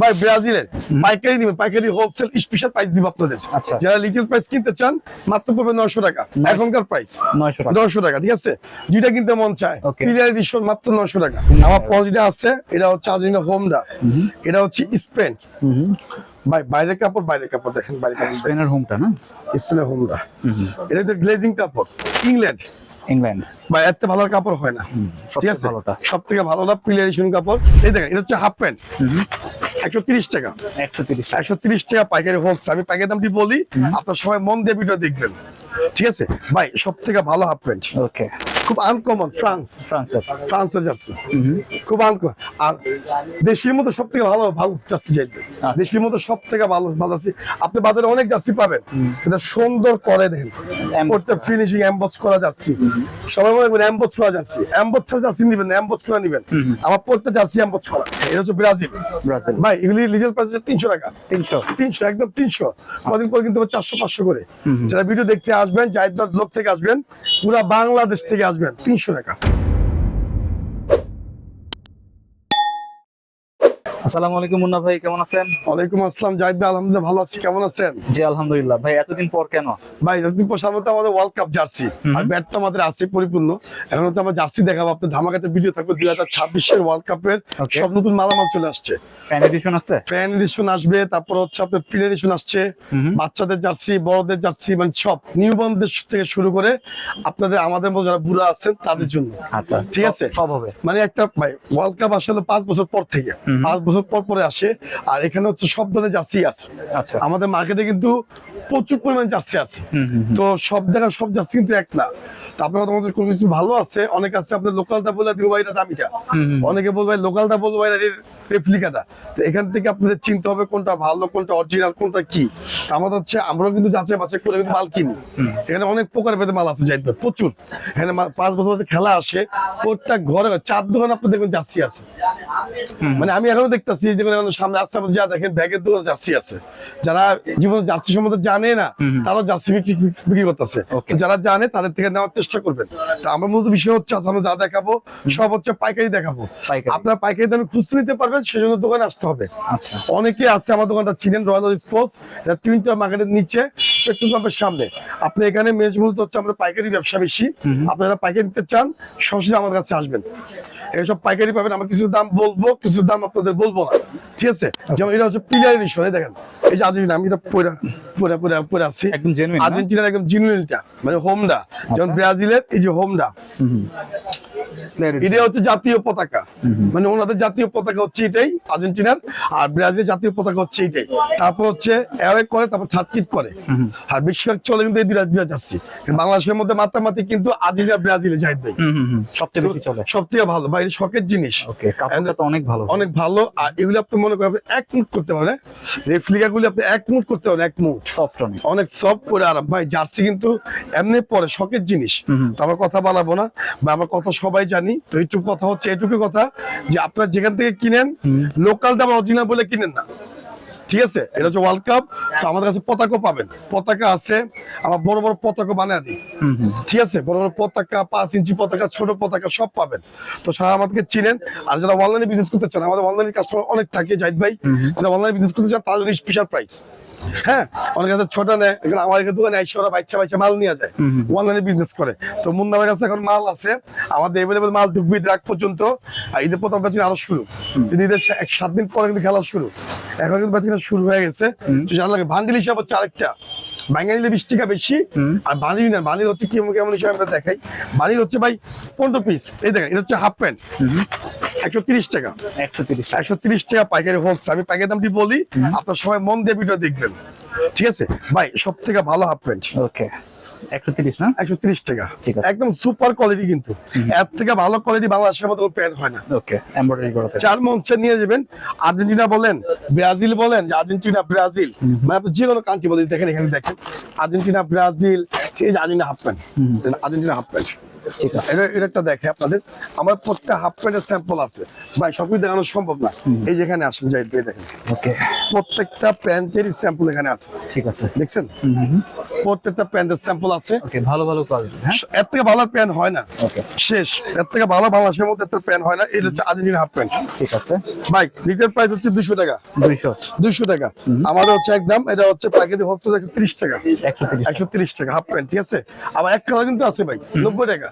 ভাই ব্রাজিলের পাইকারি দিবেন, পাইকারি হোলসেল স্পেশাল প্রাইস দিব আপনাদের। আচ্ছা। যারা লিটল প্রাইস কিনতে চান মাত্র পড়বে 900 টাকা এখনকার প্রাইস। 900 টাকা 900 টাকা, ঠিক আছে। যেটা কিনতে মন চায় Okay. পিলার এডিশন মাত্র 900 টাকা। আমার পজিটা আছে, এটা হচ্ছে আর্জেন্টিনা হোমডা, এটা হচ্ছে স্পেন। ভাই বাইরের কাপড়, বাইরের কাপড় দেখেন, বাইরের কাপড় স্পেনের হোমটা না, স্পেনের হোমডা। এটা তো গ্লেজিং কাপড়, ইংল্যান্ড। ইংল্যান্ড ভাই এত ভালো কাপড় হয় না, ঠিক আছে। ভালোটা সব থেকে ভালোটা পিলার এডিশন কাপড়। এই দেখেন, এটা হচ্ছে হাফ প্যান্ট, 130 টাকা। 130 টাকা 130 টাকা পাইকারি হোলসেল। আমি পাইকারি দামটি বলি, আপনার সবাই মন দিয়ে ভিডিও দেখবেন, ঠিক আছে। ভাই সব থেকে ভালো হাফ প্যান্ট, ওকে খুব আনকমন, ফ্রান্সের ফ্রান্সের জার্সি, খুব আনকমন। আর দেশের মধ্যে সব থেকে ভালো ভালো জার্সি চাইবে, দেশের মধ্যে সব থেকে ভালো ভালো জার্সি। আপনি বাজারে অনেক জার্সি পাবেন, কিন্তু সুন্দর করে দেখেন, প্রত্যেক ফিনিশিং এমবস করা জার্সি। সবাই মনে করবেন এমবস করা জার্সি, এমবস ছাড়া জার্সি নিবেন না, এমবস করা নিবেন। আমার প্রত্যেক জার্সি এমবস করা। এটা হচ্ছে ব্রাজিল। ভাই এগুলি লিগেল প্রাইস 300 টাকা, 300 একদম 300। কদিন পর কিন্তু 400-500 করে। যারা ভিডিও দেখতে আসবেন, জায়দার লোক থেকে আসবেন, পুরা বাংলাদেশ থেকে আসবেন, 300 টাকা। আসসালামু আলাইকুম মুন্না ভাই, কেমন আছেন? ওয়ালাইকুম আসসালাম জাহিদ ভাই, আলহামদুলিল্লাহ ভালো আছি, কেমন আছেন? জি আলহামদুলিল্লাহ। ভাই এতদিন পর কেন? ভাই এতদিন পর সামনে তো আমাদের ওয়ার্ল্ড কাপ জার্সি আর ব্যাট তো আমাদের আছে পরিপূর্ণ। এখন তো আমরা জার্সি দেখাবো, আপনার ধামাকাতে ভিডিও থাকবে। 2026 ওয়ার্ল্ড কাপের সব নতুন মালামাল চলে আসছে। ফ্যান এডিশন আছে, ফ্যান এডিশন আসবে, তারপর হচ্ছে আপনার প্লে এডিশন আসছে, বাচ্চাদের জার্সি, বড়দের জার্সি, মানে সব নিউ বর্নদের থেকে শুরু করে আপনাদের আমাদের মতো যারা বুড়া আছেন তাদের জন্য। আচ্ছা ঠিক আছে, সব হবে। মানে একটা ভাই ওয়ার্ল্ড কাপ আসলে 5 বছর পর থেকে, 5 বছর পর পরে আসে। আর এখানে হচ্ছে সব ধরনের জার্সি আছে। আচ্ছা আমাদের মার্কেটে কিন্তু প্রচুর পরিমাণ জার্সি আছে। তো সব জায়গায় সব জার্সি কিন্তু এক না। তো আপনার তোমাদের কোনো কিছু ভালো আছে, অনেক আছে আপনার লোকালটা বলে দিব ভাই এটা দামিটা, অনেকে বলবে লোকালটা বলবো ভাই রেপ্লিকাটা। তো এখান থেকে আপনাদের চিনতে হবে কোনটা ভালো, কোনটা অরিজিনাল, কোনটা কি। আমাদের হচ্ছে আমরাও কিন্তু যাচাই বাছাই করে কিন্তু মাল কিনি। এখানে অনেক প্রকার ভেদে মাল আছে যাইবে প্রচুর। এখানে 5 বছর খেলা আসে, প্রত্যেক ঘরে 4 দোকান আপনি দেখবেন জার্সি আছে। মানে আমি এখনো দেখতেছি সামনে আস্তে আস্তে যা দেখেন ব্যাগের দোকান জার্সি আছে। যারা জীবনে জার্সি সম্বন্ধে জানে না তারাও জার্সি বিক্রি করতেছে। যারা জানে তাদের থেকে নেওয়ার চেষ্টা করবেন। তো আমরা মূলত বিষয় হচ্ছে আমরা যা দেখাবো সব হচ্ছে পাইকারি দেখাবো। আপনার পাইকারি দামে খুচরো নিতে পারবেন, সেজন্য দোকানে আসতে হবে। অনেকে আছে, আমার দোকানটা চিনেন, রয়্যাল স্পোর্টস, এটা টুইন টাওয়ার মার্কেটের নিচে, পেট্রোল পাম্পের সামনে। আপনি এখানে মূলত হচ্ছে আমাদের পাইকারি ব্যবসা বেশি। আপনারা পাইকারি নিতে চান সরাসরি আমার কাছে আসবেন, এইসব পাইকারি পাবেন। আমরা কিছু দাম বলবো, কিছু দাম আপনাদের বলবো না, ঠিক আছে। যেমন এটা হচ্ছে পিলার এডিশন, দেখেন এই যে আর্জেন্টিনা, আমি পরে আসছি আর্জেন্টিনার একদম জিনুইনটা, মানে হোমডা। যেমন ব্রাজিলের এই যে হোমডা, এটা হচ্ছে জাতীয় পতাকা, মানে ওনাদের জাতীয় পতাকা হচ্ছে এটাই আর্জেন্টিনার, আর ব্রাজিলের জাতীয় পতাকা হচ্ছে এটাই। তারপর হচ্ছে অ্যাওয়ে করে, তারপর থার্ড কিট করে। আর বেশিরভাগ চলে কিন্তু এই দুইটা যাচ্ছি। বাংলাদেশের মধ্যে মাতামাতি কিন্তু আর্জেন্টিনা ব্রাজিলে জাহিদ ভাই সবচেয়ে বেশি চলে, সবচেয়ে ভালো ভাই, শখের জিনিস, অনেক ভালো, অনেক ভালো। আর এগুলো আপনি মনে করেন এক মুট করতে পারেন, রেফ্লিকা গুলি আপনি এক মুট করতে পারেন, এক মুট সফট, অনেক সফট করে আরাম। ভাই জার্সি কিন্তু এমনি পরে শখের জিনিস, তো আমার কথা বাড়াবো না, বা আমার কথা সবাই জানি। তো এইটুকু কথা হচ্ছে, এইটুকু কথা যে আপনারা যেখান থেকে কিনেন লোকাল দাম অরিজিনাল বলে কিনেন না, ঠিক আছে। এটা হচ্ছে ওয়ার্ল্ড কাপ, তো আমাদের কাছে পতাকা পাবেন, পতাকা আছে, আমার বড় বড় পতাকা বানিয়ে দিই, ঠিক আছে। বড় বড় পতাকা, 5 ইঞ্চি পতাকা, ছোট পতাকা সব পাবেন। তো সারা আমাদেরকে চিনেন। আর যারা অনলাইনে বিজনেস করতে চান, আমাদের অনলাইনে কাস্টমার অনেক থাকে জাহিদ ভাই, যারা অনলাইনে বিজনেস করতে চান তাদের স্পেশাল প্রাইস। হ্যাঁ, অনেক কাছে ছোট নেয়, আমার দোকানে ওরা বাচ্চা মাল নিয়ে যায়, অনলাইনে বিজনেস করে। তো মুন্নার কাছে এখন মাল আছে, আমাদের এভেলেবেল মাল ঢুকবে ঈদের আগ পর্যন্ত। আর ঈদের প্রথম বেচা আরো শুরু, ঈদের 7 দিন পরে কিন্তু খেলা শুরু। এখন কিন্তু বেচা শুরু হয়ে গেছে। ভান্ডিল হিসাব হচ্ছে আরেকটা, ভাঙা নিলে 20 টাকা বেশি। আর বানিল না, বানিল হচ্ছে কেমন কেমন হিসাবে আমরা দেখাই। বানিল হচ্ছে ভাই 15 পিস, এই দেখেন এটা হচ্ছে হাফ প্যান্ট, 130 টাকা, 130 টাকা পাইকারি হোলসেল। আমি পাইকারি দামটি বলি, আপনার সবাই মন দিয়ে ভিডিও দেখবেন, ঠিক আছে। ভাই সব থেকে ভালো হাফ প্যান্ট, 130 না, 130 টাকা, একদম সুপার কোয়ালিটি। কিন্তু এর থেকে ভালো কোয়ালিটি বাংলাদেশের মধ্যে প্যান্ট হয় না। এমব্রয়ডারি করা, 4 মঞ্চে নিয়ে যাবেন। আর্জেন্টিনা বলেন, ব্রাজিল বলেন, যে আর্জেন্টিনা ব্রাজিল, মানে আপনি যে কোনো কান্ট্রি বলেন, দেখেন এখানে দেখেন আর্জেন্টিনা ব্রাজিল, ঠিক আছে। Argentina half pant, Argentina half pant, এটা একটা দেখে আপনাদের। আমার প্রত্যেকটা হাফ প্যান্টের স্যাম্পল আছে ভাই, সবই দেখানো সম্ভব না। এই যেখানে আসেন যাই দেখেন, প্রত্যেকটা প্যান্টেরই স্যাম্পল এখানে আছে, ঠিক আছে, দেখছেন। প্রত্যেকটা প্যান্টের স্যাম্পল আছে। ওকে, ভালো ভালো কোয়ালিটি। হ্যাঁ, এর থেকে ভালো প্যান্ট হয় না, ওকে, শেষ। এর থেকে ভালো বাংলাদেশের মধ্যে এত প্যান্ট হয় না। এটা হচ্ছে আর্জেন্টিনা হাফ প্যান্ট ঠিক আছে। ভাই। লিটার প্রাইস হচ্ছে 200 টাকা। 200 টাকা আমাদের হচ্ছে একদম। এটা হচ্ছে পাইকারি হোলসেল 130 টাকা। 130 টাকা হাফ প্যান্ট, ঠিক আছে। আবার এক কালার কিন্তু আছে ভাই 90 টাকা।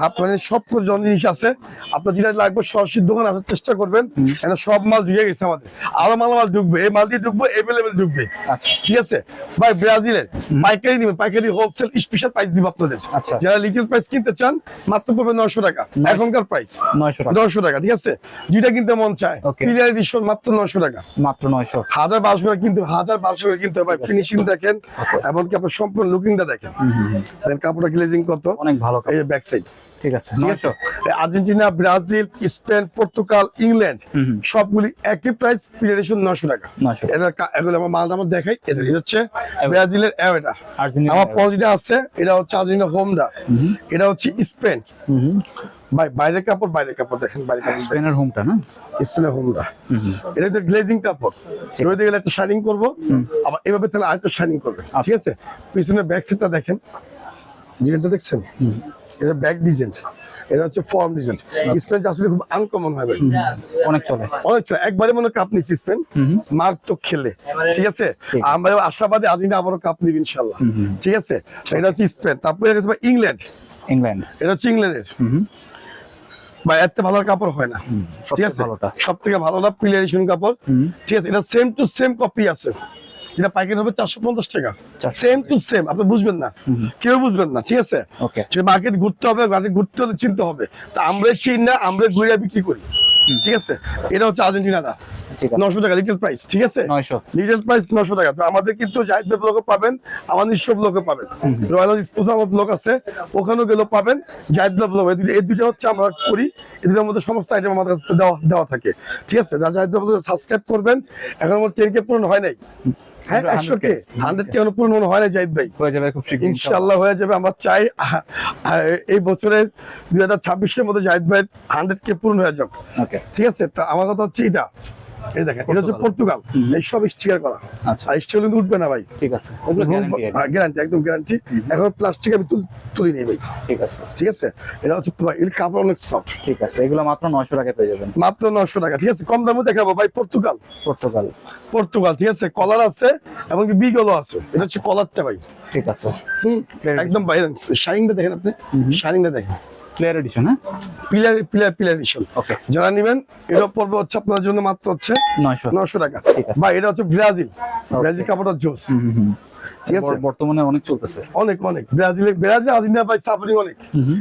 হাফ প্যান্টের সব জিনিস আছে। আপনার যেটা লাগবে সরাসরি দোকান আসার চেষ্টা করবেন। এখানে সব মাল ঢুকে গেছে আমাদের, আরো মাল ঢুকবে। এই মাল দিয়ে ঢুকবো, এভেলেবেল ঢুকবে, আচ্ছা, ঠিক আছে ভাই। ব্রাজিলের পাইকারি দিবেন, পাইকারি হোলসেল স্পেশাল প্রাইস দিব আপনাদের। আচ্ছা। যারা লিটল প্রাইস কিনতে চান মাত্র পড়বে 900 টাকা। এখনকার প্রাইস 900 টাকা। 900 টাকা, ঠিক আছে। যেটা কিনতে মন চায় Okay. পিলার এডিশন মাত্র 900 টাকা। মাত্র 900। 1200 টাকা কিনতে, 1200 টাকা কিনতে হবে। ফিনিশিং দেখেন, এমনকি আপনার সম্পূর্ণ লুকিংটা দেখেন। দেখেন কাপড়টা গ্লেজিং কত, অনেক ভালো এই ব্যাক সাইড, ঠিক আছে। ঠিক আছে। Argentina, Brazil, Spain, Portugal, England সবগুলি একই প্রাইস, পিলারেশন 900 টাকা। 900। এগুলো আমার মালটা আমার দেখাই। এটা হচ্ছে ব্রাজিলের এটা আর্জেন্টিনা আমার পজিটিভ আছে। এটা হচ্ছে আর্জেন্টিনা হোমটা, এটা হচ্ছে স্পেন। ভাই বাইরের কাপড়, বাইরের কাপড় দেখেন, বাইরের কাপড় স্পেনের হোমটা না, স্পেনের হোমটা। এটা তো গ্লেজিং কাপড়, রোদে গেলে একটা শাইনিং করবো, আবার এভাবে তাহলে আরেকটা শাইনিং করবে, ঠিক আছে। পিছনের ব্যাক সাইডটা দেখেন, ডিজাইনটা দেখছেন, এটা ব্যাক ডিজাইন। এটা হচ্ছে ফর্ম ডিজাইন। স্পেন আসলে খুব আনকমন হয় ভাই, অনেক চলে। অনেক একবারে মনে কাপ নিচ্ছি স্পেন, মারাত্মক খেলে, ঠিক আছে। আমরা আশাবাদী আর্জেন্টিনা আবারও কাপ নিব ইনশাল্লাহ, ঠিক আছে। এটা হচ্ছে স্পেন। তারপরে গেছে ভাই ইংল্যান্ড। এটা হচ্ছে ইংল্যান্ডের বা এত ভালো কাপড় হয় না, ঠিক আছে। সব থেকে ভালোটা পিলারেশন কাপড়, ঠিক আছে। এটা সেম টু সেম কপি আছে। এটা পাইকারি হবে 450 টাকা, সেম টু সেম। আপনি বুঝবেন না, কেউ বুঝবেন না, ঠিক আছে। মার্কেট ঘুরতে হবে, মার্কেট ঘুরতে হলে চিনতে হবে। তা আমরা চিন না, আমরা ঘুরে বিক্রি করি, ঠিক আছে। এটা হচ্ছে আর্জেন্টিনাটা 900 টাকা লিটল প্রাইস, ঠিক আছে। লিটল প্রাইস 900 টাকা। তো আমাদের কিন্তু জাহিদ ভাই ব্লগে পাবেন, আমার নিজস্ব ব্লগে পাবেন, রয়্যাল স্পোর্টস আমার ব্লগ আছে, ওখানেও গেলেও পাবেন। জাহিদ ভাই ব্লগ, এই দুটো হচ্ছে আমরা করি। এই দুটোর মধ্যে সমস্ত আইটেম আমাদের কাছে দেওয়া থাকে, ঠিক আছে। যা জাহিদ ভাই ব্লগে সাবস্ক্রাইব করবেন। এখন আমার 10K পূরণ হয় নাই, হ্যাঁ 100K 100K পূরণ হয় না জাহিদ ভাই, হয়ে যাবে খুব শীঘ্রই ইনশাআল্লাহ হয়ে যাবে। আমরা চাই এই বছরের 2026 এর মধ্যে জাহিদ ভাই 100K পূরণ হয়ে যাক, ঠিক আছে। তো আমার কথা হচ্ছে এটা, এই দেখেন, এটা হচ্ছে পর্তুগাল। এই সব স্টিকার করা, আর স্টিকার কিন্তু উঠবে না ভাই, ঠিক আছে। গ্যারান্টি, একদম গ্যারান্টি। এখন প্লাস্টিক আমি তুলি নেই ভাই, ঠিক আছে, ঠিক আছে। এটা হচ্ছে এর কাপড় অনেক সফট, ঠিক আছে। এগুলো মাত্র 900 টাকা পেয়ে যাবেন, মাত্র 900 টাকা, ঠিক আছে। কম দামে দেখাবো ভাই। পর্তুগাল, ঠিক আছে। কলার আছে এবং বিগলও আছে। এটা হচ্ছে কলারটা ভাই, ঠিক আছে। একদম ভাই শাইনিংটা দেখেন, আপনি শাইনিংটা দেখেন। ক্লিয়ার এডিশন, হ্যাঁ, পিলার এডিশন। ওকে, যারা নেবেন এটা পড়বে হচ্ছে আপনার জন্য মাত্র হচ্ছে 900 টাকা ভাই। এটা হচ্ছে ব্রাজিল কাপড়টা জোস, ঠিক আছে। বর্তমানে অনেক চলতেছে, অনেক ব্রাজিল আর্জেন্টিনা ভাই সাপোর্টিং অনেক।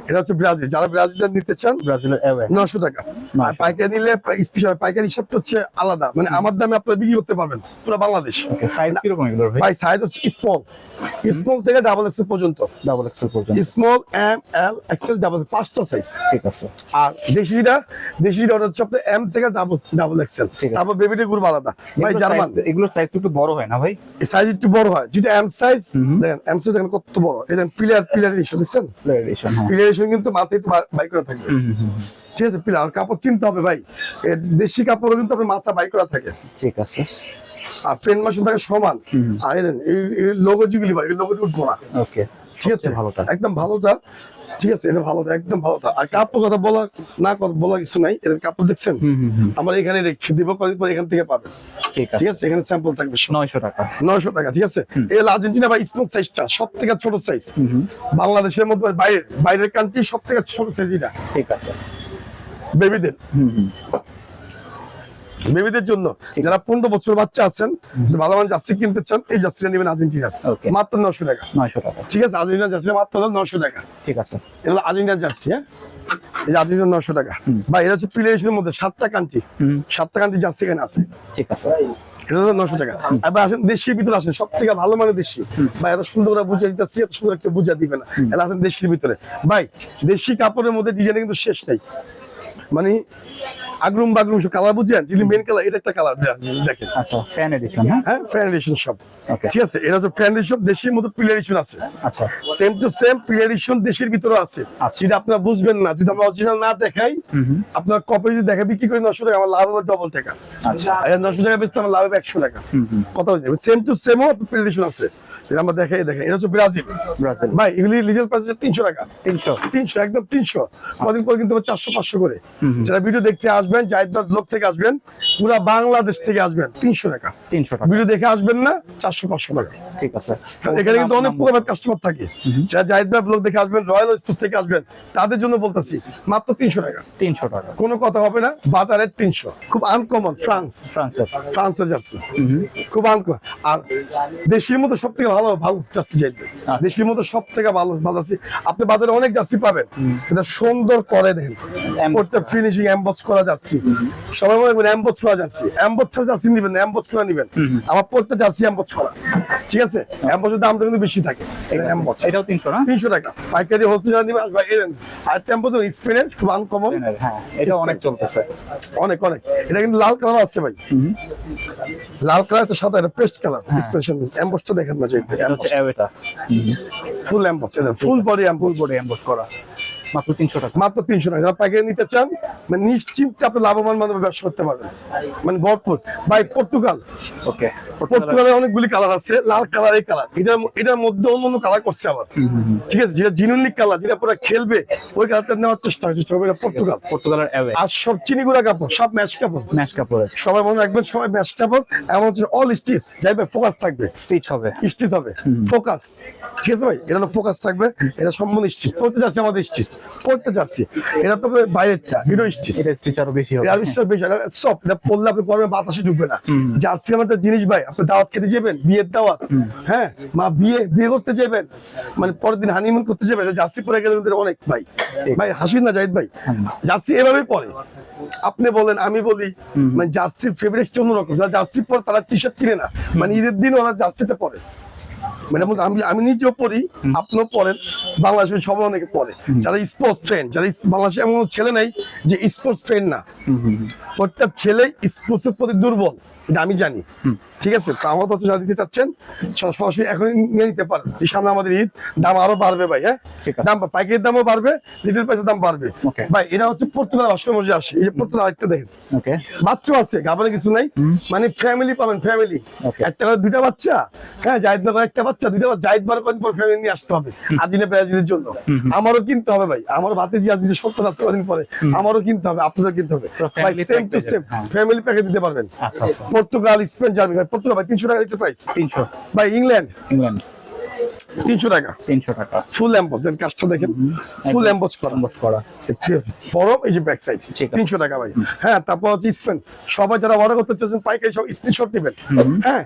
এটা হচ্ছে ব্রাজিল। যারা ব্রাজিলটা নিতে চান, ব্রাজিলের 900 টাকা। আর পাইকারি নিলে স্পেশাল পাইকারি হিসাবটা হচ্ছে আলাদা, মানে আমার দামে আপনারা বিক্রি করতে পারবেন পুরো বাংলাদেশ। সাইজ কি রকম এগুলোর ভাই? সাইজ হচ্ছে স্মল থেকে ডাবল এক্সেল পর্যন্ত, স্মল, এম, এল, এক্সেল, ডাবল, 5টা সাইজ, ঠিক আছে। আর দেশিটা হচ্ছে আপনার এম থেকে ডাবল এক্সেল। তারপর বেবিটা গ্রুপ আলাদা ভাই। জার্মান এগুলোর সাইজ একটু বড় হয় না ভাই? সাইজ একটু বড় হয়, যেটা এম সাইজ। দেখেন এম সাইজ এখন কত বড়। এই দেখেন পিলার এডিশন দিচ্ছেন, পিলার এডিশন কিন্তু মাথায় একটু বাইর করা থাকবে, ঠিক আছে। পিলার কাপড় চিনতে হবে ভাই, দেশি কাপড়ও কিন্তু আপনার মাথা বাইর করা থাকে, ঠিক আছে। আর ফ্রেন্ড মাসে থাকে সমান। আর এই লোগো যেগুলি ভাই, এই লোগোটি উঠবো না, ওকে, ঠিক আছে। একদম ভালোটা, ঠিক আছে। এটা ভালোটা, একদম ভালোটা। আর কাপড় কথা বলা কিছু নাই। এর কাপড় দেখছেন, আমরা এখানে রেখে দিব, কদিন পর এখান থেকে পাবেন, ঠিক আছে। এখানে স্যাম্পল থাকবে 900 টাকা, ঠিক আছে। এই আর্জেন্টিনা বা স্মল সাইজটা সব থেকে ছোট সাইজ বাংলাদেশের মধ্যে, বাইরের কান্ট্রি সব থেকে ছোট সাইজ এটা, ঠিক আছে। বেবিদের জন্য যারা 15 বছর বাচ্চা আছেন, ভালো মান জার্সি কিনতে চান, এই জার্সিটা নেবেন আর্জেন্টিনার, মাত্র 900 টাকা, ঠিক আছে। আর্জেন্টিনার জার্সি মাত্র 900 টাকা, ঠিক আছে। এটা আর্জেন্টিনার জার্সি, হ্যাঁ, এই আর্জেন্টিনার 900 টাকা ভাই। এটা হচ্ছে পিলারেশনের মধ্যে 7টা কান্ট্রি জার্সি এখানে আছে, ঠিক আছে। এটা 900 টাকা। এবার আসেন দেশির ভিতরে, আসেন সব থেকে ভালো মানের দেশি ভাই। এত সুন্দর করে বুঝিয়ে দিতেছি, এত সুন্দর কেউ বুঝিয়ে দিবে না। এটা আসেন দেশির ভিতরে ভাই। দেশি কাপড়ের মধ্যে ডিজাইন কিন্তু শেষ নেই, মানে আগরুম বাগরুম সব কালার বুঝছেন, যিনি মেন কালার, এটা একটা কালার দেখেন। আচ্ছা, ফ্যান এডিশন, হ্যাঁ? হ্যাঁ, ফ্যান এডিশন সব। ওকে। ঠিক আছে, এটা হচ্ছে ফ্যান এডিশন, দেশের মধ্যে প্লে এডিশন আছে। আচ্ছা, same to same play addition দেশের ভিতরে আছে। আচ্ছা। যেটা আপনারা বুঝবেন না, যদি আমরা অরিজিনাল না দেখাই, আপনার কপি যদি দেখা বিক্রি করে 900 টাকা, আমার লাভ হবে ডবল টাকা। আচ্ছা। আর 900 টাকা বেচতে আমার লাভ হবে 100 টাকা। কথা হচ্ছে same to same play addition আছে, যেটা আমরা দেখাই। দেখেন, এটা হচ্ছে ব্রাজিল। ব্রাজিল ভাই এগুলি লিজেল প্রাইস 300 টাকা। 300 একদম 300। কদিন পর কিন্তু 400-500 করে। যারা ভিডিও দেখতে আসবেন, জাহিদবাদ ব্লগ থেকে আসবেন, পুরা বাংলাদেশ থেকে আসবেন, 300 টাকা। 300 টাকা। ভিডিও দেখে আসবেন না, 400-500 টাকা। ঠিক আছে। এখানে কিন্তু অনেক প্রকার কাস্টমার থাকে, যারা জাহিদবাদ ব্লগ দেখে আসবেন, রয়্যাল স্পোর্টস থেকে আসবেন, তাদের জন্য বলতেছি মাত্র 300 টাকা। 300 টাকা। কোনো কথা হবে না, বাটারের 300। খুব আনকমন, ফ্রান্সের জার্সি, খুব আনকমন। আর দেশের মধ্যে সব থেকে ভালো জার্সি জাহিদবাদ, দেশের মধ্যে সব থেকে ভালো জার্সি। আপনি বাজারে অনেক জার্সি পাবেন, কিন্তু সুন্দর করে দেখেন, প্রত্যেক ফিনিশিং এমবস করা জার্সি। সবাই মনে করবেন এমবস করা জার্সি, এমবস ছাড়া জার্সি নিবেন না, এমবস করা নিবেন। আমার প্রত্যেক জার্সি এমবস করা, ঠিক আছে? এমবসের দামটা কিন্তু বেশি থাকে। এমবস এটাও 300 না? 300 টাকা পাইকারি হোলসেল নিবেন। আর টেম্পো স্পেনের খুব আনকমন, হ্যাঁ, এটা অনেক চলতেছে। অনেক। এটা কিন্তু লাল কালার আছে ভাই, লাল কালার তো সাদা, এটা পেস্ট কালার। স্পেশাল এমবসটা দেখেন না, এটা হচ্ছে এটা ফুল এমবস, ফুল বডি এমবস করা, মাত্র 300 টাকা। মাত্র 300 টাকা। যারা পাইকারি নিতে চান, মানে নিশ্চিন্তে আপনি লাভবান ভাবে ব্যবসা করতে পারবেন, মানে ভরপুর। ভাই পর্তুগাল, ওকে। পর্তুগালের অনেকগুলি কালার আছে, লাল কালার, এই কালার, এটার মধ্যে অন্য কালার করছে আবার, ঠিক আছে? যেটা জিনুইন কালার, যেটা পুরো খেলবে, ওই কালারটা নেওয়ার চেষ্টা হচ্ছে। এটা পর্তুগালের অ্যাওয়ে। আর সব চিনিগুড়া কাপড়, সব ম্যাচ কাপড়, সবাই মনে রাখবেন, সবাই ম্যাচ কাপড়। এমন হচ্ছে অল স্টিচ, যাইবে ফোকাস থাকবে, স্টিচ হবে, ফোকাস, ঠিক আছে ভাই? এটা তো ফোকাস থাকবে, এটা সম্পূর্ণ স্টিচ। পড়তে যাচ্ছে আমাদের স্টিচ, পড়তে যাচ্ছি। এটা তো বাইরেরটা, এটা স্টিচ, এটা স্টিচ আরো বেশি হবে। সব এটা পড়লে আপনি পরবেন, বাতাসে ঢুকবে না। জার্সি আমার একটা জিনিস ভাই, আপনি দাওয়াত খেতে যাবেন, বিয়ের দাওয়াত, হ্যাঁ, মা বিয়ে করতে যাবেন, মানে পরের দিন হানিমুন করতে যাবেন, জার্সি পরে গেলে অনেক ভাই হাসি না জাহিদ ভাই? জার্সি এভাবেই পরে, আপনি বলেন আমি বলি, মানে জার্সির ফেভারিট অন্যরকম। যারা জার্সি পরে তারা টি শার্ট কিনে না, মানে ঈদের দিন ওরা জার্সিটা পরে। মানে আমি নিজেও পড়ি, আপনিও পড়েন, বাংলাদেশের সবাই অনেকে পড়ে। যারা স্পোর্টস ফ্রেন্ড, যারা বাংলাদেশে এমন ছেলে নাই যে স্পোর্টস ফ্রেন্ড না, প্রত্যেক ছেলে স্পোর্টস এর প্রতি দুর্বল, এটা আমি জানি, ঠিক আছে? তো আমার কাছে যারা দিতে চাচ্ছেন, সরাসরি এখন নিয়ে নিতে পারেন। এই সামনে আমাদের ঈদ, দাম আরো বাড়বে ভাই, হ্যাঁ, দাম পাইকারির দামও বাড়বে, লিটার পয়সার দাম বাড়বে ভাই। এটা হচ্ছে পর্তুগাল ভাষার মধ্যে আসে। এই যে পর্তুগাল আরেকটা দেখেন, বাচ্চা আছে, গাবানে কিছু নাই, মানে ফ্যামিলি পাবেন, ফ্যামিলি। একটা করে 2টা বাচ্চা, হ্যাঁ, জাহিদ নগর একটা বাচ্চা, 2টা বাচ্চা, জাহিদ বার কদিন পর ফ্যামিলি নিয়ে আসতে হবে আর্জেন্টিনা ব্রাজিলের জন্য। আমারও কিনতে হবে ভাই, আমার ভাতিজি আর্জেন্টিনা 70 কদিন পরে, আমারও কিনতে হবে, আপনাদের কিনতে হবে ভাই। Same to same family package দিতে পারবেন। পর্তুগাল, স্পেন, জার্মানি ভাই। পর্তুগাল ভাই 300 টাকা লিটার প্রাইস। 300 ভাই। ইংল্যান্ড 300 টাকা। ফুল এমবস, দেন কাজটা দেখেন, ফুল এমবস করা ফরম, এই যে ব্যাক সাইড, 300 টাকা ভাই। হ্যাঁ, তারপর হচ্ছে স্পেন। সবাই যারা অর্ডার করতে চাচ্ছেন পাইকারি, সব স্ক্রিনশট নেবেন, হ্যাঁ,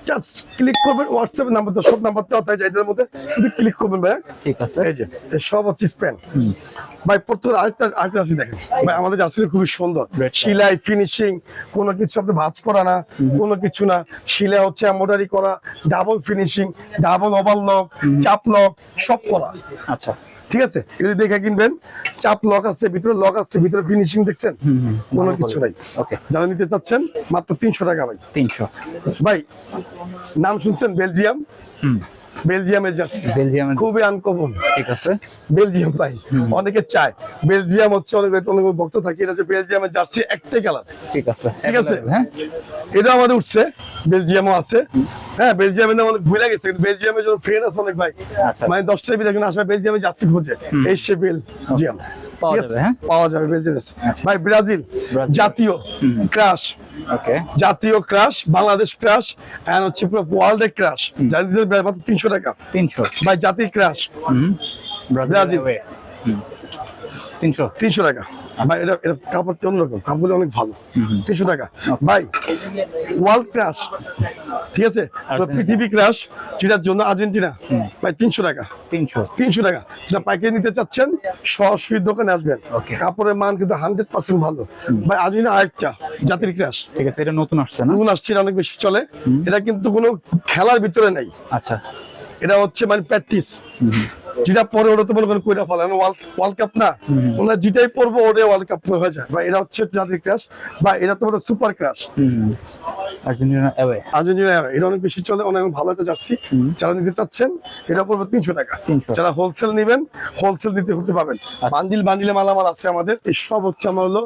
জাস্ট ক্লিক করবেন, হোয়াটসঅ্যাপ নাম্বারটা, সব নাম্বারটা আছে এদের মধ্যে, শুধু ক্লিক করবেন ভাই, ঠিক আছে? এই যে সব হচ্ছে স্পেন ভাই। পর্তুগাল আরেকটা জার্সি দেখেন ভাই, আমাদের জার্সি খুবই সুন্দর, সেলাই, ফিনিশিং, কোনো কিছু আপনি ভাঁজ করা না, কোনো কিছু না। সেলাই হচ্ছে এমব্রয়ডারি করা, ডাবল ফিনিশিং, ডাবল ওভারলক, চাপ লক, সব করা। আচ্ছা, ঠিক আছে? এগুলি দেখে কিনবেন। চাপ লক আছে, ভিতরে লক আছে, ভিতরে ফিনিশিং দেখছেন, কোনো কিছু নাই। যারা নিতে চাচ্ছেন মাত্র 300 টাকা ভাই। 300 ভাই। নাম শুনছেন বেলজিয়াম? বেলজিয়ামের জার্সি, খুবই আনকমন, ঠিক আছে? বেলজিয়াম ভাই অনেকে চায়, বেলজিয়াম হচ্ছে অনেক ভক্ত থাকে। এটা হচ্ছে বেলজিয়ামের জার্সি, একটাই কালার, ঠিক আছে? ঠিক আছে, হ্যাঁ, এটা আমাদের উঠছে, বেলজিয়ামও আছে। হ্যাঁ, বেলজিয়ামের নাম অনেক ভুলে গেছে, কিন্তু বেলজিয়ামের জন্য ফ্রেন্ড আছে অনেক ভাই, মানে 10টার ভিতরে এখন আসবে বেলজিয়ামের জার্সি খোঁজে, এই সে বেলজিয়াম, ঠিক আছে? পাওয়া যাবে বেলজিয়াম ভাই। ব্রাজিল জাতীয় ক্রাশ, জাতীয় ক্রাশ, বাংলাদেশ ক্রাশ, এন্ড হচ্ছে পুরো ওয়ার্ল্ড এর ক্রাশ। জাতীয় মাত্র 300 টাকা। 300 ভাই, জাতীয় ক্রাশ ব্রাজিল, 300 টাকা ভাই। এটা কাপড়টা অন্যরকম, কাপড় অনেক ভালো, 300 টাকা ভাই। ওয়ার্ল্ড ক্রাশ, ঠিক আছে? পৃথিবী ক্রাশ, যেটার জন্য আর্জেন্টিনা ভাই, 300 টাকা। 300 টাকা। যেটা পাইকারি নিতে চাচ্ছেন, সরাসরি দোকানে আসবেন, কাপড়ের মান কিন্তু 100% ভালো ভাই। আর্জেন্টিনা আরেকটা জাতির ক্রাশ, ঠিক আছে? এটা নতুন আসছে, নতুন আসছে, অনেক বেশি চলে। এটা কিন্তু কোনো খেলার ভিতরে নাই, আচ্ছা, এটা হচ্ছে মানে প্র্যাকটিস, যেটা পরে ওটা তো মনে করেন কইরা ফেলে ওয়ার্ল্ড কাপ না, ওনারা যেটাই পড়বো ওটাই ওয়ার্ল্ড কাপ হয়ে যায়। বা এরা হচ্ছে জাতীয় ক্রাশ, বা এরা তো super crush. Argentina away. Argentina এটা অনেক বেশি চলে, অনেক ভালো একটা জার্সি। যারা নিতে চাচ্ছেন এটা পড়বে 300 টাকা। 300। যারা হোলসেল নেবেন হোলসেল নিতে করতে পাবেন। বান্ডিলে মালামাল আছে আমাদের। এই সব হচ্ছে আমার হলো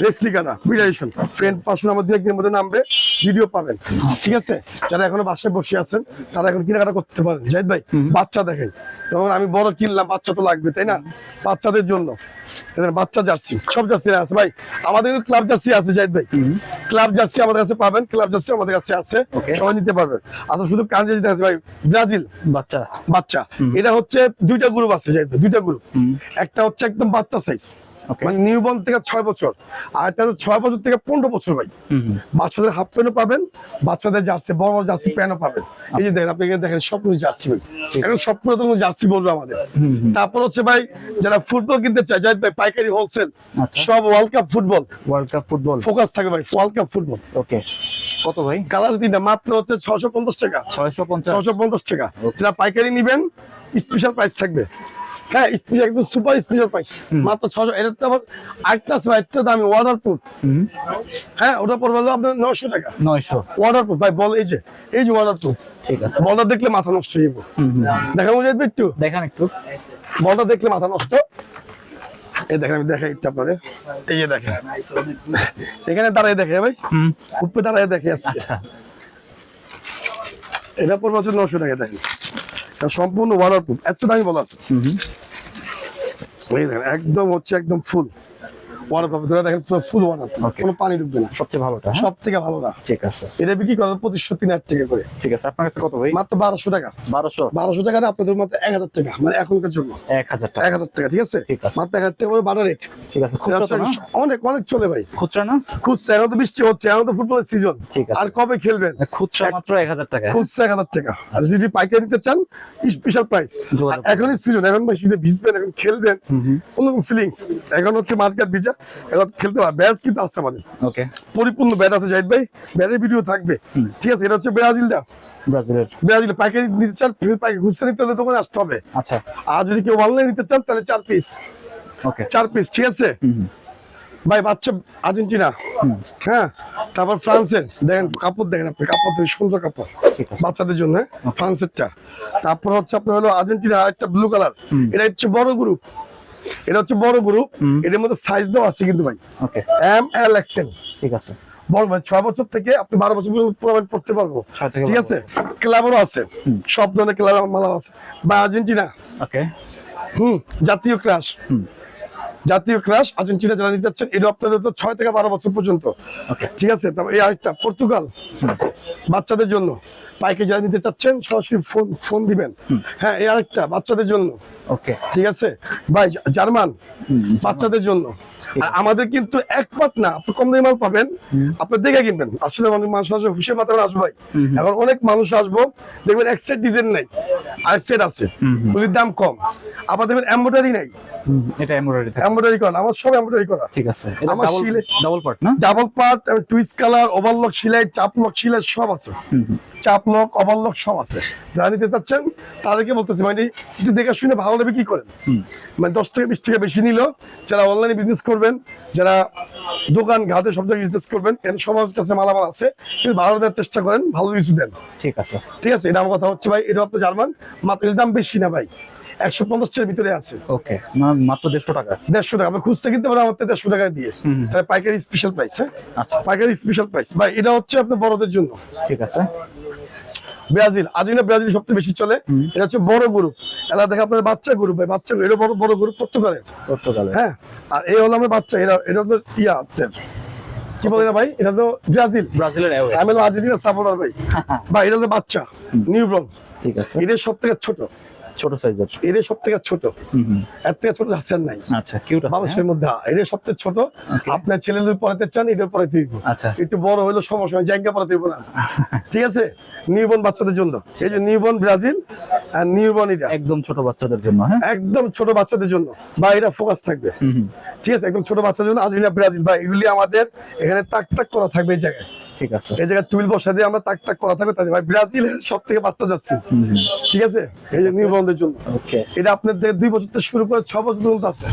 রেফ্লিকা না, বিডাইশন ফ্রেন্ড পাশে আমার 2-1 দিনের মধ্যে নামবে, ভিডিও পাবেন। ঠিক আছে, যারা এখনো বাসায় বসে আছেন তারা এখন কেনাকাটা করতে পারেন। জাহিদ ভাই বাচ্চা দেখাই, যেমন আমি বড় কিনলাম, বাচ্চা তো লাগবে তাই না, বাচ্চাদের জন্য বাচ্চা জার্সি, সব জার্সি আছে ভাই। আমাদের ক্লাব জার্সি আছে জাহিদ ভাই, ক্লাব জার্সি আমাদের কাছে পাবেন, ক্লাব জার্সি আমাদের কাছে আছে, সবাই নিতে পারবেন। আচ্ছা শুধু কাঞ্জে যেতে আছে ভাই, ব্রাজিল বাচ্চা এটা হচ্ছে 2টা গ্রুপ আছে জাহিদ ভাই, 2টা গ্রুপ। একটা হচ্ছে একদম বাচ্চা সাইজ, মানে নিউবর্ন থেকে 6 বছর, আর একটা 6 বছর থেকে 15 বছর ভাই। বাচ্চাদের হাফ প্যান্টও পাবেন, বাচ্চাদের জার্সি, বড় বড় জার্সি প্যান্টও পাবেন। এই যে দেখেন, আপনি এখানে দেখেন সবগুলো জার্সি ভাই, এখন সবগুলো তো জার্সি বলবে আমাদের। তারপর হচ্ছে ভাই যারা ফুটবল কিনতে চায় জাহিদ ভাই, পাইকারি হোলসেল সব ওয়ার্ল্ড কাপ ফুটবল ফোকাস থাকে ভাই, ওয়ার্ল্ড কাপ ফুটবল। ওকে, কত ভাই? কালার দিন মাত্র হচ্ছে 650 টাকা। 650 টাকা। যারা পাইকারি নিবেন স্পেশাল প্রাইস থাকবে। হ্যাঁ, স্পেশাল একদম সুপার স্পেশাল প্রাইস মাত্র 600। এটা তো আবার আরেকটা আছে ভাই, একটা দামি ওয়াটারপ্রুফ। হ্যাঁ, ওটা পড়বে হলো আপনার 900 টাকা। 900 ওয়াটারপ্রুফ ভাই, বল এই যে ওয়াটারপ্রুফ। ঠিক আছে, বলটা দেখলে মাথা নষ্ট হয়ে যাবে। দেখাবো যাবে একটু, দেখান একটু। বলটা দেখলে মাথা নষ্ট। এই দেখেন, আমি দেখাই একটু আপনাদের। এই যে দেখেন, এখানে দাঁড়ায় দেখে ভাই, উপরে দাঁড়ায় দেখে আজকে। এটা পড়বে হচ্ছে 900 টাকা। দেখেন সম্পূর্ণ ওয়াটারপ্রুফ, এত দামি বলা আছে। একদম হচ্ছে একদম ফুল ওয়াটারপ্রুফ, ধরে দেখেন ফুল ওয়াটারপ্রুফ, কোনো পানি ঢুকবে না। সবচেয়ে ভালোটা, সব থেকে ভালোটা। ঠিক আছে, এটা বিক্রি করা 2500-3000 টাকা করে। ঠিক আছে, আপনার কাছে কত ভাই? মাত্র 1200 টাকা। 1200 টাকা না, আপনাদের মধ্যে 1000 টাকা, মানে এখনকার জন্য 1000 টাকা। ঠিক আছে, মাত্র 1000 টাকা করে বাড়া রেট। ঠিক আছে, অনেক অনেক চলে ভাই। খুচরা না, খুচরা এখন তো বৃষ্টি হচ্ছে, এখন তো ফুটবলের সিজন। আর কবে খেলবেন? খুচরা মাত্র 1000 টাকা। খুচরা 1000 টাকা। আর যদি পাইকারি নিতে চান স্পেশাল প্রাইস। এখনই সিজন, এখন ভাই শীতে ভিজবেন, এখন খেলবেন, অন্যরকম ফিলিংস। এখন হচ্ছে মার্কেট ভিজা, এখন খেলতে পারবে। ব্যাট কিন্তু আছে আমাদের, ওকে, পরিপূর্ণ ব্যাট আছে জাহিদ ভাই, ব্যাটের ভিডিও থাকবে। ঠিক আছে, এটা হচ্ছে ব্রাজিলের পাইকারি নিতে চান, পাইকারি খুচরা নিতে হলে দোকানে আসতে হবে। আচ্ছা, আর যদি কেউ অনলাইন নিতে চান তাহলে 4 পিস। ওকে, 4 পিস। ঠিক আছে ভাই, বাচ্চা আর্জেন্টিনা, হ্যাঁ, তারপর ফ্রান্সের দেখেন কাপড়, দেখেন আপনি কাপড়, সুন্দর কাপড় বাচ্চাদের জন্য, ফ্রান্সেরটা। তারপর হচ্ছে আপনার হলো আর্জেন্টিনা আরেকটা ব্লু কালার, এটা হচ্ছে বড় গ্রুপ। এটা হচ্ছে বড় গ্রুপ, এটার মধ্যে সাইজ দেওয়া আছে কিন্তু ভাই, এম এল এক্সেল। ঠিক আছে, বড় ভাই 6 বছর থেকে আপনি 12 বছর পর্যন্ত পড়তে পারবো। ঠিক আছে, ক্লাবও আছে, সব ধরনের ক্লাব মালা আছে। বা আর্জেন্টিনা, ওকে, জাতীয় ক্রাশ, আর্জেন্টিনা যারা নিতে চাচ্ছেন, এটা আপনাদের তো 6 থেকে 12 বছর পর্যন্ত। ঠিক আছে, তারপর এই আরেকটা পর্তুগাল, বাচ্চাদের জন্য পাইকারি যারা নিতে চাচ্ছেন সরাসরি ফোন দিবেন। হ্যাঁ, এই আরেকটা বাচ্চাদের জন্য। ওকে, ঠিক আছে ভাই, জার্মান বাচ্চাদের জন্য। আর আমাদের কিন্তু একমাত্র না, আপনি কম দামি মাল পাবেন, আপনি দেখে কিনবেন। আসলে অনেক মানুষ আসবে হুশে মাথা আসবে ভাই, এখন অনেক মানুষ আসবো, দেখবেন এক সেট ডিজাইন নাই, আর সেট আছে, ওগুলির দাম কম। আবার দেখবেন এমব্রয়ডারি নাই, এটা এমব্রয়ডারি করা, আমার সব এমব্রয়ডারি করা। ঠিক আছে, আমার ডাবল পার্ট না, double part, twist colour, overlock সেলাই, চাপলক সেলাই সব আছে, চাপলক ওভারলক সব আছে। যারা নিতে চাচ্ছেন তাদেরকে বলতেছি, মানে একটু দেখে শুনে ভালো লাগবে কি করেন, মানে 10 থেকে 20 টাকা বেশি নিল। যারা অনলাইনে বিজনেস করবেন, যারা দোকান ঘাটে সব জায়গায় বিজনেস করবেন, এখানে সবার কাছে মালামাল আছে, কিন্তু ভালো দেওয়ার চেষ্টা করেন, ভালো কিছু দেন। ঠিক আছে, ঠিক আছে, এটা আমার কথা হচ্ছে ভাই, এটা আপনার জার্মান, মাত্র এর দাম বেশি না ভাই, 150 এর ভিতরে আছে। ওকে, মাত্র 150 টাকা। 150 টাকা, আমরা খুচরা কিনতে পারবো আমাদের 150 টাকা দিয়ে, তাহলে পাইকারি স্পেশাল প্রাইস। হ্যাঁ, আচ্ছা, পাইকারি স্পেশাল প্রাইস ভাই। এটা হচ্ছে আপনার বড়দের জন্য। ঠিক আছে, ব্রাজিল, আর্জেন্টিনা ব্রাজিল সবচেয়ে বেশি চলে। এটা হচ্ছে বড় গ্রুপ, এটা দেখে আপনাদের বাচ্চা গ্রুপ ভাই, বাচ্চা এটা বড় গ্রুপ পর্তুগালের। হ্যাঁ, আর এই হলো আমার বাচ্চা, এটা হলো ইয়া কি বলে না ভাই, এটা তো ব্রাজিলের অ্যাওয়ে, আমি হলো আর্জেন্টিনা সাপোর্টার ভাই। ভাই এটা হলো বাচ্চা নিউবর্ন। ঠিক আছে, এটা সবথেকে ছোট সাইজের, এটা সবথেকে ছোট, এর থেকে ছোট যাচ্ছে নাই। আচ্ছা, কিউট আছে মানুষের মধ্যে, এটা সবথেকে ছোট। আপনার ছেলে যদি পড়াতে চান এটা পড়াতে দিব। আচ্ছা, একটু বড় হইলো সমস্যা, জায়গা পড়াতে দিব না। ঠিক আছে, নিউবর্ন বাচ্চাদের জন্য, এই যে নিউবর্ন ব্রাজিল আর নিউবর্ন, এটা একদম ছোট বাচ্চাদের জন্য। হ্যাঁ, একদম ছোট বাচ্চাদের জন্য বা এটা ফোকাস থাকবে। ঠিক আছে, একদম ছোট বাচ্চাদের জন্য আর্জেন্টিনা ব্রাজিল বা এগুলি আমাদের এখানে তাক তাক করা থাকবে এই জায়গায়। ঠিক আছে। এই জায়গায় টুইল বসা দিয়ে আমরা তাক তাক করা থাকবে তাদের ভাই ব্রাজিলের সব থেকে বাচ্চা যাচ্ছে, ঠিক আছে, এই যে নিবন্ধের জন্য। ওকে এটা আপনাদের 2 বছর থেকে শুরু করে 6 বছর পর্যন্ত আছে,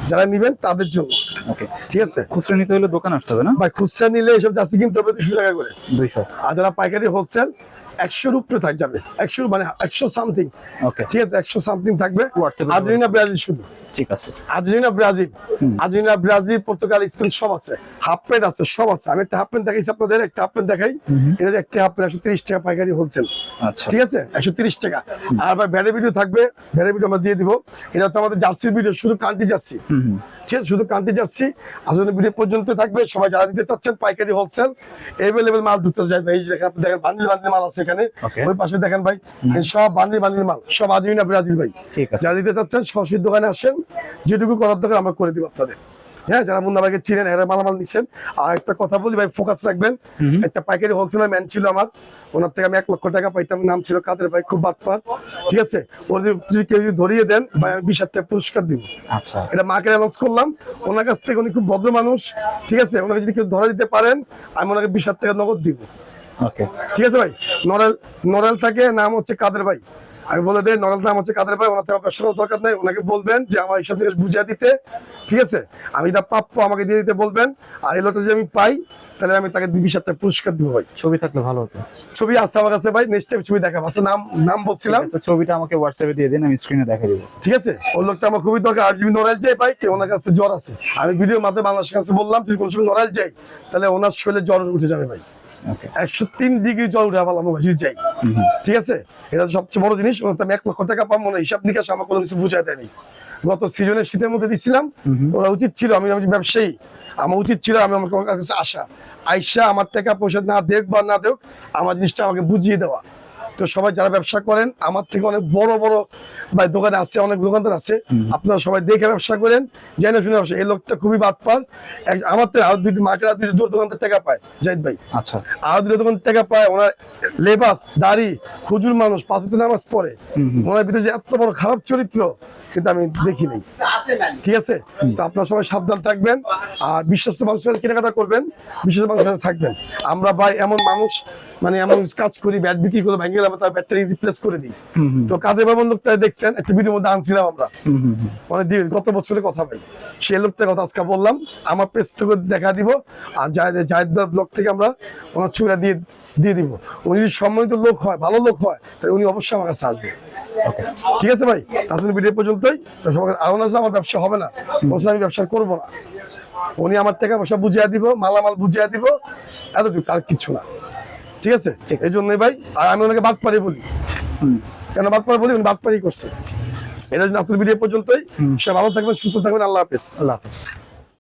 যারা নিবেন তাদের জন্য, ওকে। ঠিক আছে খুচরা নিতে হলে দোকান আসতে হবে না? ভাই। খুচরা নিলে এসব যাচ্ছে কিনতে হবে 200 টাকা করে, 200। আর যারা পাইকারি হোলসেল 100 এর উপরে থাক যাবে, 100 মানে 100 সামথিং, ওকে ঠিক আছে, 100 সামথিং থাকবে। WhatsApp এ আর্জেন্টিনা ব্রাজিল শুধু, ঠিক আছে। আর্জেন্টিনা ব্রাজিল পর্তুগাল স্পেন সব আছে, হাফ প্যান্ট আছে, সব আছে। আমি একটা হাফ প্যান্ট দেখাইছি আপনাদের, একটা হাফ প্যান্ট দেখাই, এটা যে একটা হাফ প্যান্ট 130 টাকা পাইকারি হোলসেল, আচ্ছা ঠিক আছে, 130 টাকা। আর ভাই ভ্যানের ভিডিও থাকবে, ভ্যানের ভিডিও আমরা দিয়ে দিব। এটা হচ্ছে আমাদের জার্সির ভিডিও, শুধু কান্ট্রি জার্সি, ঠিক আছে, শুধু কান্ট্রি জার্সি। আসলে ভিডিও পর্যন্ত থাকবে। সবাই যারা নিতে চাচ্ছেন পাইকারি হোলসেল অ্যাভেলেবেল মাল ঢুকতে যায় ভাই। এই যে আপনি দেখেন বান্ডিল বান্ডিল মাল আছে এখানে, Okay. ওই পাশে দেখেন ভাই, এই সব বান্ডিল বান্ডিল মাল, সব আর্জেন্টিনা ব্রাজিল ভাই। ঠিক আছে। যারা নিতে চাচ্ছেন সরাসরি দোকানে আসেন, যেটুকু করার দরকার আমরা করে দিব আপনাদের। হ্যাঁ, যারা মুন্না ভাইকে চিনেন, এরা মালামাল নিচ্ছেন। আর একটা কথা বলি ভাই, ফোকাস রাখবেন। একটা পাইকারি হোলসেলার ম্যান ছিল আমার, ওনার থেকে আমি 1 লক্ষ টাকা পাইতাম, নাম ছিল কাদের ভাই, খুব বাটপার, ঠিক আছে। ওর যদি কেউ যদি ধরিয়ে দেন ভাই, আমি 20,000 টাকা পুরস্কার দিব। আচ্ছা এটা মার্কেট অ্যানাউন্স করলাম ওনার কাছ থেকে, উনি খুব ভদ্র মানুষ, ঠিক আছে। ওনাকে যদি কেউ ধরা দিতে পারেন, আমি ওনাকে 20,000 টাকা নগদ দিব, ওকে ঠিক আছে ভাই। নরেল থাকে, নাম হচ্ছে কাদের ভাই। আমি বলে দেই নরেল নাম হচ্ছে কাদের ভাই, ওনার থেকে ব্যবসা করার দরকার নাই। ওনাকে বলবেন যে আমার এইসব জিনিস বুঝিয়ে দিতে, ঠিক আছে। আমি এটা প্রাপ্য আমাকে দিয়ে দিতে বলবেন। আর এই লোকটা যদি আমি পাই, তাহলে আমি তাকে 20,000 টাকা পুরস্কার দিব ভাই। ছবি থাকলে ভালো হতো। ছবি আছে আমার কাছে ভাই, নেক্সট টাইম ছবি দেখাবো। আচ্ছা, নাম বলছিলাম, ঠিক আছে, ছবিটা আমাকে হোয়াটসঅ্যাপে দিয়ে দিন, আমি স্ক্রিনে দেখাই দিব। ঠিক আছে। ওই লোকটা আমার খুবই দরকার। আর যদি নড়াইল যাই ভাই, ওনার কাছে জ্বর আছে, আমি ভিডিওর মাধ্যমে বাংলাদেশের কাছে বললাম, যদি কোনো সময় নড়াইল যাই, তাহলে ওনার শরীরে জ্বর উঠে যাবে ভাই। ওকে 103 ডিগ্রি জ্বর উঠে ভালো আমার যদি যাই, ঠিক আছে। এটা সবচেয়ে বড় জিনিস। ওনার তো আমি 1 লক্ষ টাকা পাবো, মনে হিসাব নিকাশ আমার কোনো কিছু বুঝাই দেয়নি। গত সিজনের শীতের মধ্যে দিচ্ছিলাম, ওরা উচিত ছিল, আমি ব্যবসায়ী, আমার উচিত ছিল আমি আমার কাছে আসা, আইসা আমার টাকা পয়সা না দেখ বা না দেখ, আমার জিনিসটা আমাকে বুঝিয়ে দেওয়া। তো সবাই যারা ব্যবসা করেন, আমার থেকে অনেক বড় বড় ভাই দোকানে আছে, অনেক দোকানদার আছে, আপনারা সবাই দেখে ব্যবসা করেন, জেনে শুনে ব্যবসা। এই লোকটা খুবই বাটপার। আমার থেকে আরো 2টি মার্কেট, আর 2টি দোকানদার টাকা পায় জাহিদ ভাই, আচ্ছা আরো 2টি দোকান টাকা পায়। ওনার লেবাস, দাড়ি, হুজুর মানুষ, 5 ওয়াক্ত নামাজ পড়ে। ওনার ভিতরে যে এত বড় খারাপ চরিত্র, কিন্তু আমি দেখিনি, ঠিক আছে। তো আপনারা সবাই সাবধান থাকবেন, আর বিশ্বস্ত মানুষের সাথে কেনাকাটা করবেন, বিশ্বস্ত মানুষের সাথে থাকবেন। আমরা ভাই এমন মানুষ, মানে এমন কাজ করি, ব্যাট বিক্রি করে ভেঙে গেলাম, তার ব্যাটটা রিপ্লেস করে দিই। তো কাদের বাবন লোকটা দেখছেন, একটা ভিডিওর মধ্যে আনছিলাম আমরা, মানে গত বছরের কথা ভাই, সেই লোকটার কথা আজকে বললাম। আমার পেজ থেকে দেখা দিব, আর জাহিদ ব্লগ থেকে আমরা ওনার ছবিটা দিয়ে দিব। উনি যদি সম্মানিত লোক হয়, ভালো লোক হয়, তাহলে উনি অবশ্যই আমার কাছে আসবে, ঠিক আছে ভাই। তাছাড়া ভিডিও পর্যন্তই। তো সবাই আরো না, আমার ব্যবসা হবে না, আমি ব্যবসা করবো না। উনি আমার টাকা পয়সা বুঝিয়ে দিব, মালামাল বুঝিয়ে দিব, এতটুকু, আর কিছু না, ঠিক আছে। এই জন্যই ভাই, আর আমি ওনাকে বাটপারি বলি। কেন বাটপারি বলি? উনি বাটপারি করছে। এটা আসলে ভিডিও পর্যন্তই। সবাই ভালো থাকবেন, সুস্থ থাকবেন। আল্লাহ হাফেজ। আল্লাহ হাফেজ।